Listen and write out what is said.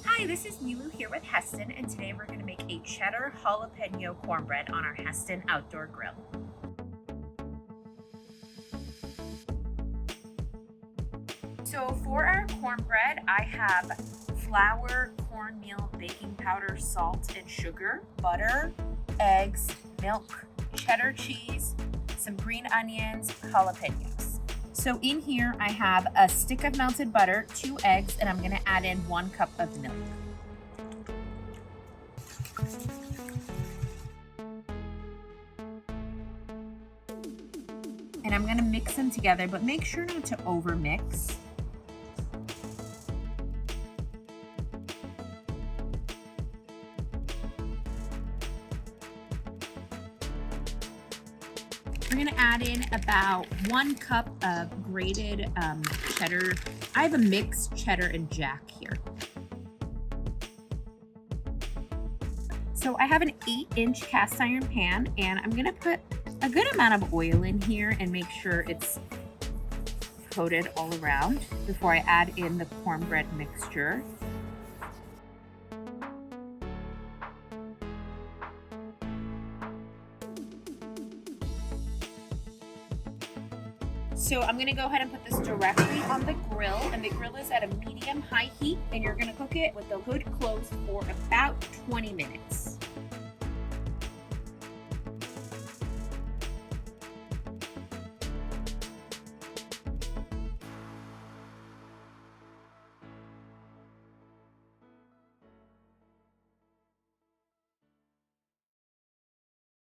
Hi, this is Nilu here with Heston, and today we're going to make a cheddar jalapeno cornbread on our Heston outdoor grill. So for our cornbread, I have flour, cornmeal, baking powder, salt, and sugar, butter, eggs, milk, cheddar cheese, some green onions, jalapenos. So in here I have a stick of melted butter, 2 eggs, and I'm going to add in 1 cup of milk. And I'm going to mix them together, but make sure not to over mix. We're going to add in about 1 cup of grated cheddar. I have a mixed cheddar and jack here. So I have an 8-inch cast iron pan, and I'm going to put a good amount of oil in here and make sure it's coated all around before I add in the cornbread mixture. So I'm gonna go ahead and put this directly on the grill, and the grill is at a medium-high heat, and you're gonna cook it with the hood closed for about 20 minutes.